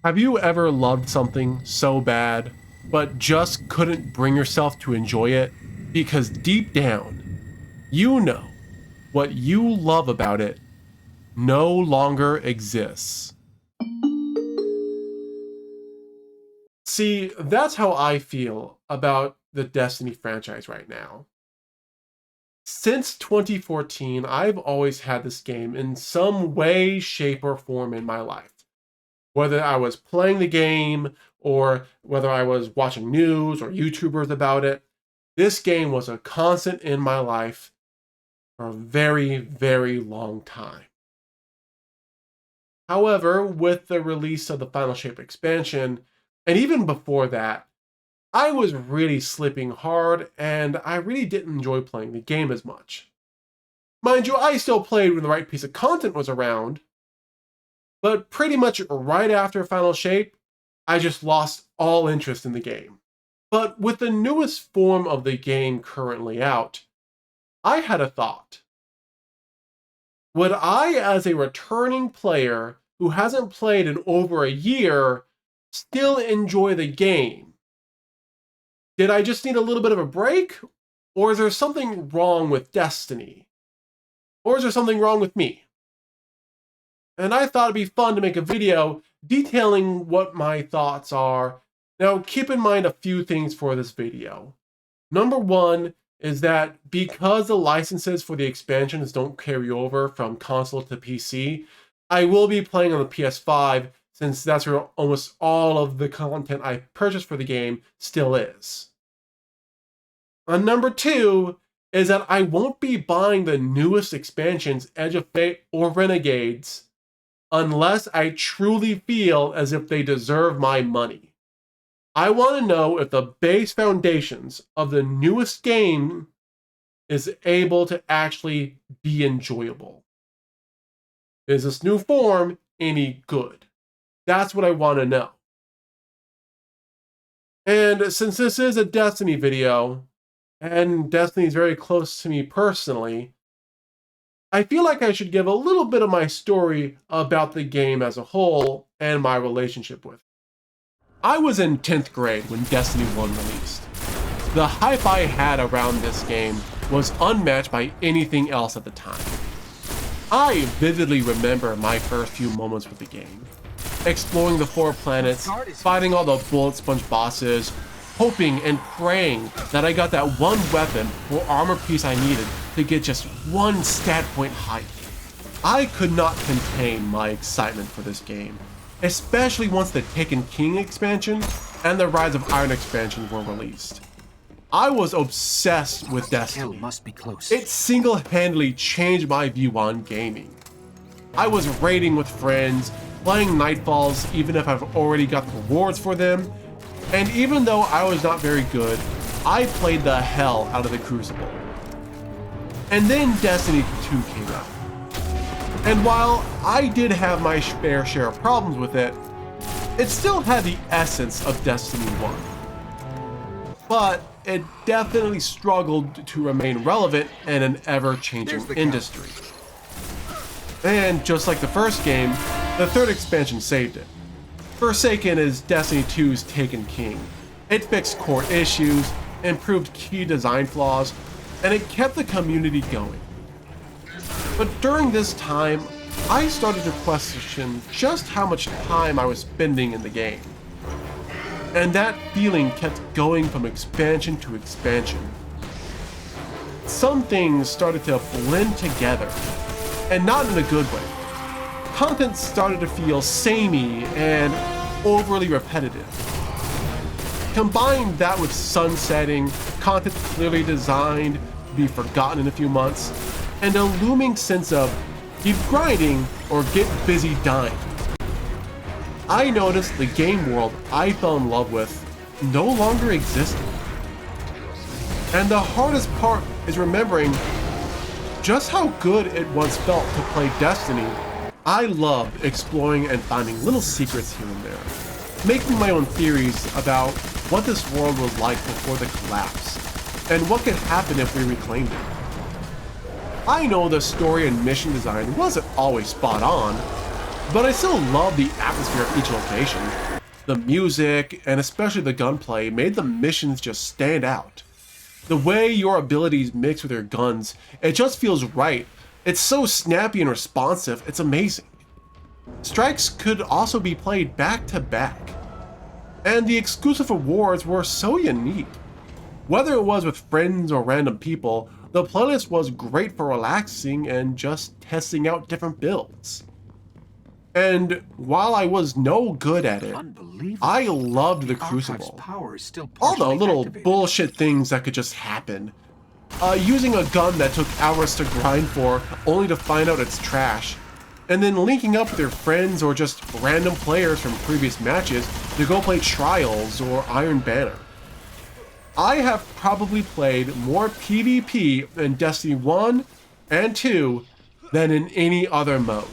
Have you ever loved something so bad, but just couldn't bring yourself to enjoy it because deep down, you know what you love about it no longer exists? See, that's how I feel about the Destiny franchise right now. Since 2014, I've always had this game in some way, shape, or form in my life. Whether I was playing the game or whether I was watching news or YouTubers about it, this game was a constant in my life for a very, very long time. However, with the release of the Final Shape expansion, and even before that, I was really slipping hard and I really didn't enjoy playing the game as much. Mind you, I still played when the right piece of content was around, but pretty much right after Final Shape, I just lost all interest in the game. But with the newest form of the game currently out, I had a thought. Would I, as a returning player who hasn't played in over a year, still enjoy the game? Did I just need a little bit of a break? Or is there something wrong with Destiny? Or is there something wrong with me? And I thought it'd be fun to make a video detailing what my thoughts are. Now, keep in mind a few things for this video. Number one is that because the licenses for the expansions don't carry over from console to PC, I will be playing on the PS5 since that's where almost all of the content I purchased for the game still is. And number two is that I won't be buying the newest expansions, Edge of Fate or Renegades, unless I truly feel as if they deserve my money. I want to know if the base foundations of the newest game is able to actually be enjoyable. Is this new form any good? That's what I want to know. And since this is a Destiny video, and Destiny is very close to me personally, I feel like I should give a little bit of my story about the game as a whole and my relationship with it. I was in 10th grade when Destiny 1 released. The hype I had around this game was unmatched by anything else at the time. I vividly remember my first few moments with the game. Exploring the 4 planets, fighting all the bullet sponge bosses, hoping and praying that I got that one weapon or armor piece I needed to get just one stat point higher. I could not contain my excitement for this game, especially once the Taken King expansion and the Rise of Iron expansion were released. I was obsessed with Destiny. Must be close. It single-handedly changed my view on gaming. I was raiding with friends, playing Nightfalls even if I've already got the rewards for them, and even though I was not very good, I played the hell out of the Crucible. And then Destiny 2 came out. And while I did have my fair share of problems with it, it still had the essence of Destiny 1. But it definitely struggled to remain relevant in an ever-changing industry. And just like the first game, the third expansion saved it. Forsaken is Destiny 2's Taken King. It fixed core issues, improved key design flaws, and it kept the community going. But during this time, I started to question just how much time I was spending in the game. And that feeling kept going from expansion to expansion. Some things started to blend together, and not in a good way. Content started to feel samey and overly repetitive. Combine that with sunsetting, content clearly designed to be forgotten in a few months, and a looming sense of keep grinding or get busy dying. I noticed the game world I fell in love with no longer existed. And the hardest part is remembering just how good it once felt to play Destiny. I loved exploring and finding little secrets here and there, making my own theories about what this world was like before the collapse, and what could happen if we reclaimed it. I know the story and mission design wasn't always spot on, But I still love the atmosphere of each location. The music, and especially the gunplay, made the missions just stand out. The way your abilities mix with your guns, it just feels right. It's so snappy and responsive, it's amazing. Strikes could also be played back to back. And the exclusive awards were so unique. Whether it was with friends or random people, the playlist was great for relaxing and just testing out different builds. And while I was no good at it, I loved the Crucible. All the little bullshit things that could just happen. Using a gun that took hours to grind for, only to find out it's trash. And then linking up with your friends or just random players from previous matches to go play Trials or Iron Banner. I have probably played more PvP in Destiny 1 and 2 than in any other mode.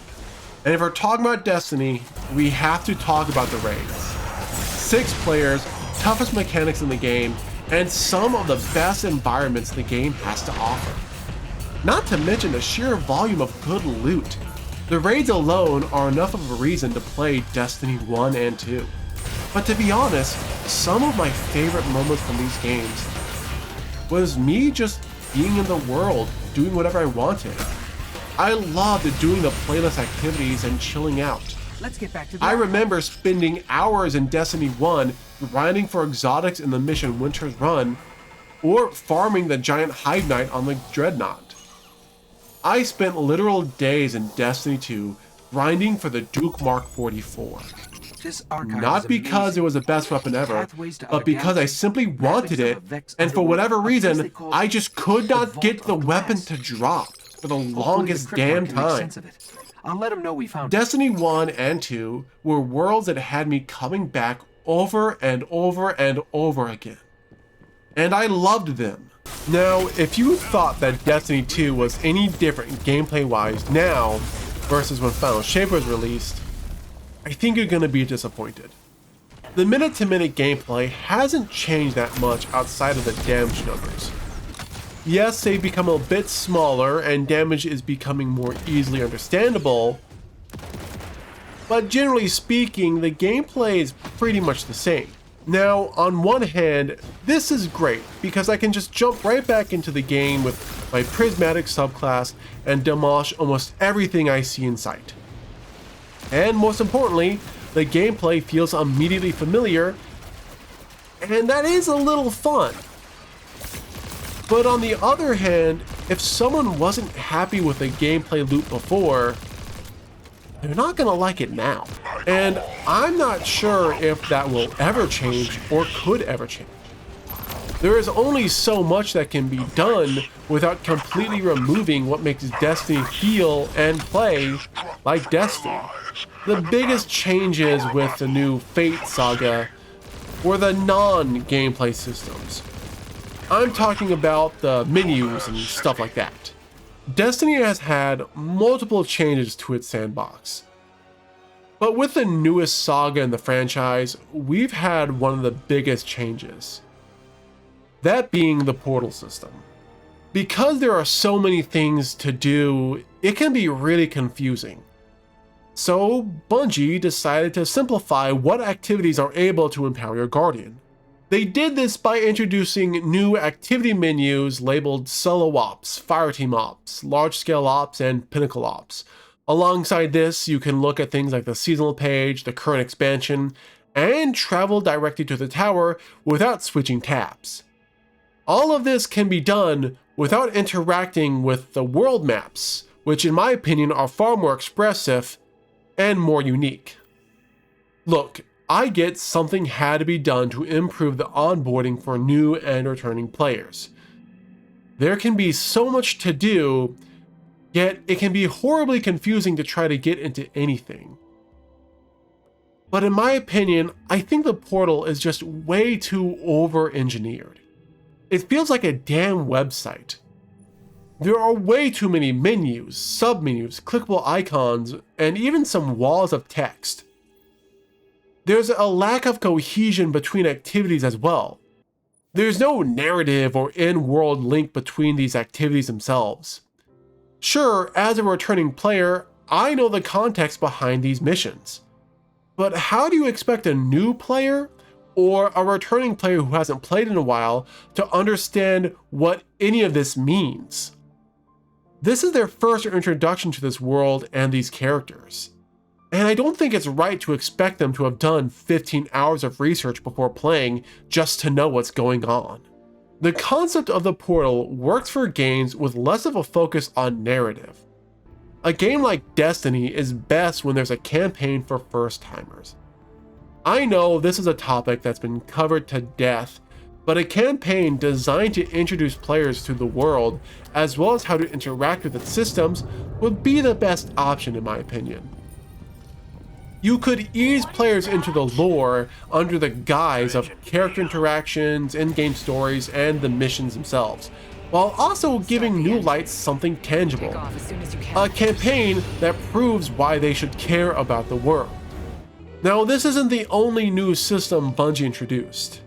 And if we're talking about Destiny, we have to talk about the raids. 6 players, toughest mechanics in the game, and some of the best environments the game has to offer. Not to mention the sheer volume of good loot. The raids alone are enough of a reason to play Destiny 1 and 2. But to be honest, some of my favorite moments from these games was me just being in the world, doing whatever I wanted. I loved doing the playlist activities and chilling out. Let's get back to the I remember spending hours in Destiny 1 grinding for exotics in the mission Winter's Run, or farming the giant Hive Knight on the Dreadnought. I spent literal days in Destiny 2 grinding for the Duke Mark 44. Not because it was the best weapon ever, but because I simply wanted it, and for whatever reason, I just could not get the weapon to drop for the longest damn time. I'll let him know we found Destiny 1 and 2 were worlds that had me coming back over and over and over again. And I loved them. Now, if you thought that Destiny 2 was any different gameplay-wise now versus when Final Shape was released, I think you're going to be disappointed. The minute-to-minute gameplay hasn't changed that much outside of the damage numbers. Yes, they've become a bit smaller and damage is becoming more easily understandable, but generally speaking, the gameplay is pretty much the same. Now, on one hand, this is great because I can just jump right back into the game with my prismatic subclass and demolish almost everything I see in sight. And most importantly, the gameplay feels immediately familiar, and that is a little fun. But on the other hand, if someone wasn't happy with the gameplay loop before, they're not gonna like it now. And I'm not sure if that will ever change or could ever change. There is only so much that can be done without completely removing what makes Destiny feel and play like Destiny. The biggest changes with the new Fate saga were the non-gameplay systems. I'm talking about the menus and stuff like that. Destiny has had multiple changes to its sandbox. But with the newest saga in the franchise, we've had one of the biggest changes. That being the portal system. Because there are so many things to do, it can be really confusing. So Bungie decided to simplify what activities are able to empower your Guardian. They did this by introducing new activity menus labeled Solo Ops, Fireteam Ops, Large Scale Ops, and Pinnacle Ops. Alongside this, you can look at things like the seasonal page, the current expansion, and travel directly to the tower without switching tabs. All of this can be done without interacting with the world maps, which in my opinion are far more expressive and more unique. Look, I get something had to be done to improve the onboarding for new and returning players. There can be so much to do, yet it can be horribly confusing to try to get into anything. But in my opinion, I think the portal is just way too over-engineered. It feels like a damn website. There are way too many menus, submenus, clickable icons, and even some walls of text. There's a lack of cohesion between activities as well. There's no narrative or in-world link between these activities themselves. Sure, as a returning player, I know the context behind these missions. But how do you expect a new player or a returning player who hasn't played in a while to understand what any of this means? This is their first introduction to this world and these characters. And I don't think it's right to expect them to have done 15 hours of research before playing just to know what's going on. The concept of the portal works for games with less of a focus on narrative. A game like Destiny is best when there's a campaign for first-timers. I know this is a topic that's been covered to death, but a campaign designed to introduce players to the world, as well as how to interact with its systems, would be the best option in my opinion. You could ease players into the lore under the guise of character interactions, in-game stories, and the missions themselves, while also giving new lights something tangible. A campaign that proves why they should care about the world. Now, this isn't the only new system Bungie introduced.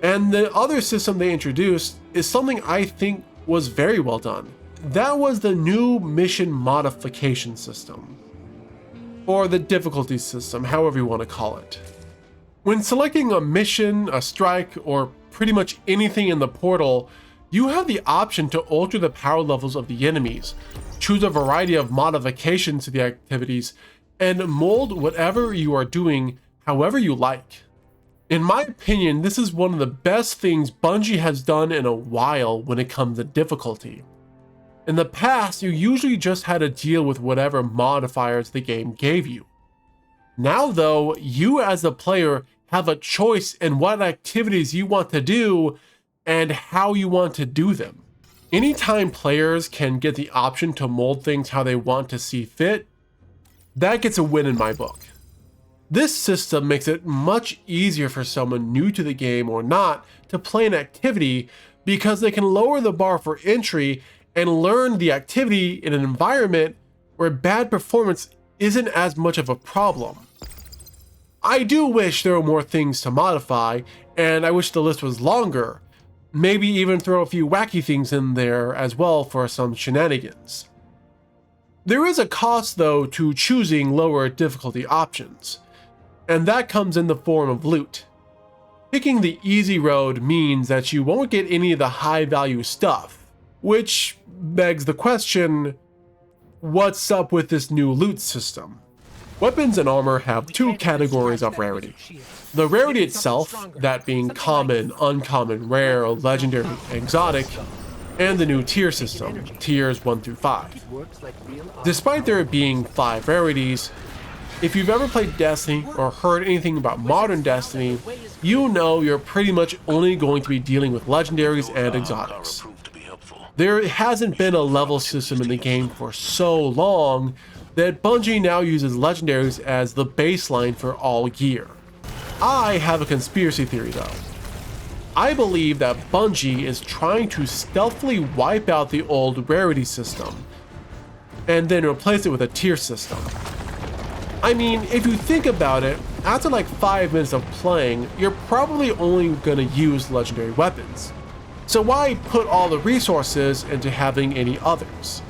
And the other system they introduced is something I think was very well done. That was the new mission modification system. Or the difficulty system, however you want to call it. When selecting a mission, a strike, or pretty much anything in the portal, you have the option to alter the power levels of the enemies, choose a variety of modifications to the activities, and mold whatever you are doing however you like. In my opinion, this is one of the best things Bungie has done in a while when it comes to difficulty. In the past, you usually just had to deal with whatever modifiers the game gave you. Now though, you as a player have a choice in what activities you want to do and how you want to do them. Anytime players can get the option to mold things how they want to see fit, that gets a win in my book. This system makes it much easier for someone new to the game or not to play an activity because they can lower the bar for entry and learn the activity in an environment where bad performance isn't as much of a problem. I do wish there were more things to modify, and I wish the list was longer. Maybe even throw a few wacky things in there as well for some shenanigans. There is a cost though to choosing lower difficulty options, and that comes in the form of loot. Picking the easy road means that you won't get any of the high value stuff, which begs the question, what's up with this new loot system? Weapons and armor have two categories of rarity. The rarity itself, that being common, uncommon, rare, legendary, exotic, and the new tier system, tiers 1 through 5. Despite there being 5 rarities, if you've ever played Destiny or heard anything about modern Destiny, you know you're pretty much only going to be dealing with legendaries and exotics. There hasn't been a level system in the game for so long that Bungie now uses legendaries as the baseline for all gear. I have a conspiracy theory though. I believe that Bungie is trying to stealthily wipe out the old rarity system and then replace it with a tier system. I mean, if you think about it, after like 5 minutes of playing, you're probably only gonna use legendary weapons. So why put all the resources into having any others?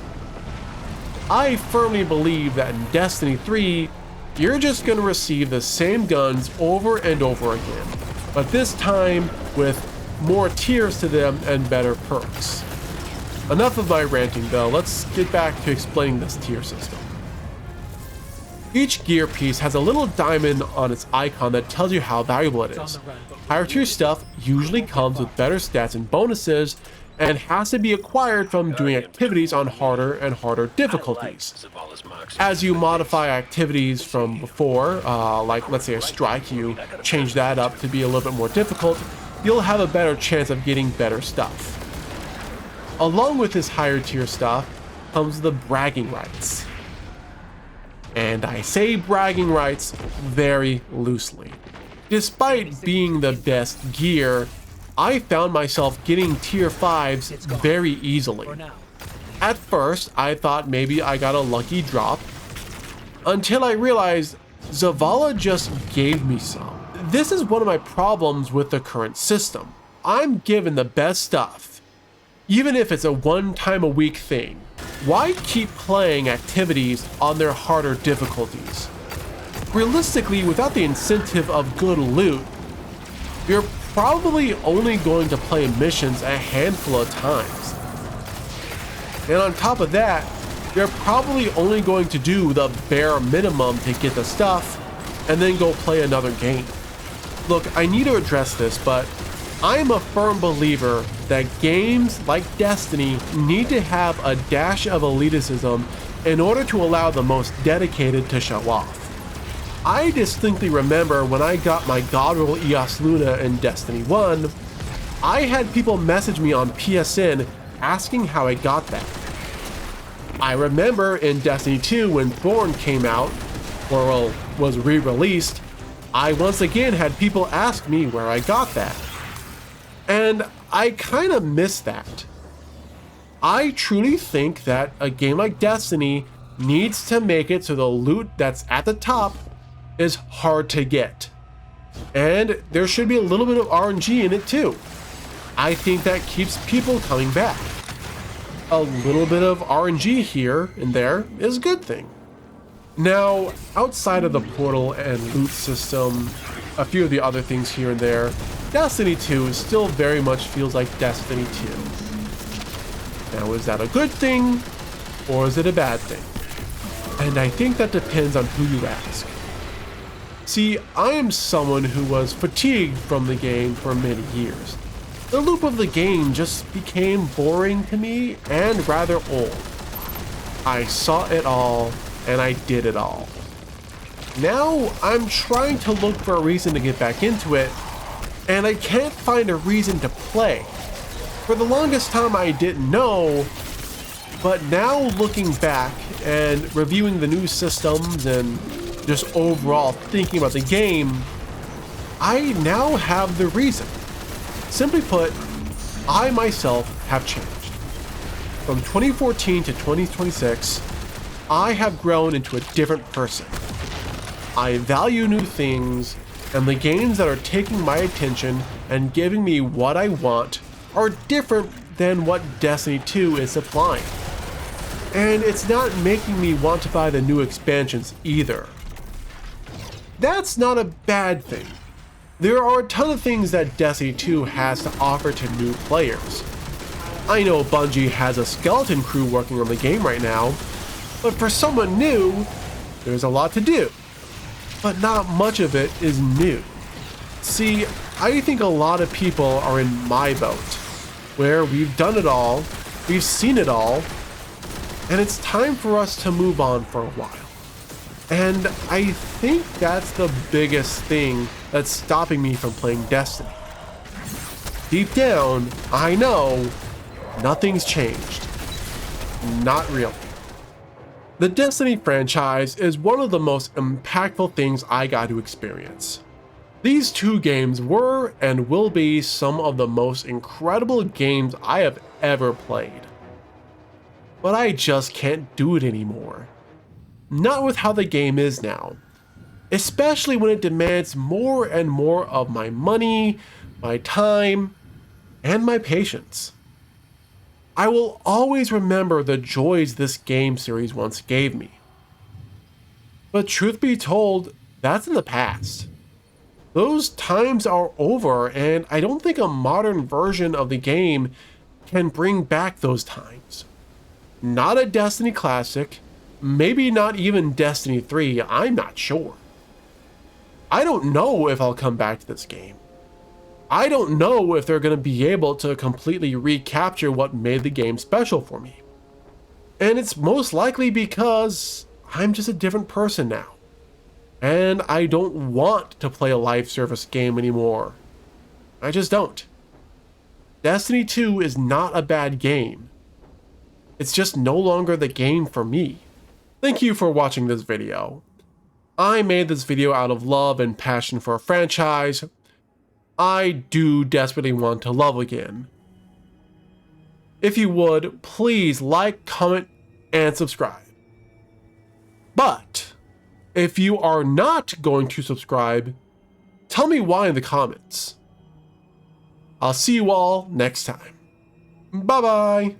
I firmly believe that in Destiny 3, you're just going to receive the same guns over and over again, but this time with more tiers to them and better perks. Enough of my ranting though, let's get back to explaining this tier system. Each gear piece has a little diamond on its icon that tells you how valuable it is. Higher tier stuff usually comes with better stats and bonuses and has to be acquired from doing activities on harder and harder difficulties. As you modify activities from before, like let's say a strike, you change that up to be a little bit more difficult, you'll have a better chance of getting better stuff. Along with this higher tier stuff comes the bragging rights. And I say bragging rights very loosely. Despite being the best gear, I found myself getting tier 5s very easily. At first, I thought maybe I got a lucky drop, until I realized Zavala just gave me some. This is one of my problems with the current system. I'm given the best stuff, even if it's a one-time-a-week thing. why keep playing activities on their harder difficulties? Realistically, without the incentive of good loot, you're probably only going to play missions a handful of times. And on top of that, you're probably only going to do the bare minimum to get the stuff and then go play another game. Look, I need to address this, but I'm a firm believer that games like Destiny need to have a dash of elitism in order to allow the most dedicated to show off. I distinctly remember when I got my God roll Eos Luna in Destiny 1, I had people message me on PSN asking how I got that. I remember in Destiny 2 when Thorn came out, or well, was re-released, I once again had people ask me where I got that. And I kind of miss that. I truly think that a game like Destiny needs to make it so the loot that's at the top is hard to get. And there should be a little bit of RNG in it too. I think that keeps people coming back. A little bit of RNG here and there is a good thing. Now, outside of the portal and loot system, a few of the other things here and there, Destiny 2 still very much feels like Destiny 2. Now, is that a good thing or is it a bad thing? And I think that depends on who you ask. See, I am someone who was fatigued from the game for many years. The loop of the game just became boring to me and rather old. I saw it all and I did it all. Now I'm trying to look for a reason to get back into it, and I can't find a reason to play. For the longest time I didn't know, but now looking back and reviewing the new systems and just overall thinking about the game, I now have the reason. Simply put, I myself have changed. From 2014 to 2026, I have grown into a different person. I value new things, and the games that are taking my attention and giving me what I want are different than what Destiny 2 is supplying. And it's not making me want to buy the new expansions either. That's not a bad thing. There are a ton of things that Destiny 2 has to offer to new players. I know Bungie has a skeleton crew working on the game right now, but for someone new, there's a lot to do. But not much of it is new. See, I think a lot of people are in my boat, where we've done it all, we've seen it all, and it's time for us to move on for a while. And I think that's the biggest thing that's stopping me from playing Destiny. Deep down, I know nothing's changed. Not really. The Destiny franchise is one of the most impactful things I got to experience. These two games were and will be some of the most incredible games I have ever played. But I just can't do it anymore. Not with how the game is now. Especially when it demands more and more of my money, my time, and my patience. I will always remember the joys this game series once gave me. But truth be told, that's in the past. Those times are over, and I don't think a modern version of the game can bring back those times. Not a Destiny Classic, maybe not even Destiny 3, I'm not sure. I don't know if I'll come back to this game. I don't know if they're going to be able to completely recapture what made the game special for me. And it's most likely because I'm just a different person now. And I don't want to play a live service game anymore. I just don't. Destiny 2 is not a bad game. It's just no longer the game for me. Thank you for watching this video. I made this video out of love and passion for a franchise. I do desperately want to love again. If you would, please like, comment, and subscribe. But if you are not going to subscribe, tell me why in the comments. I'll see you all next time. Bye-bye.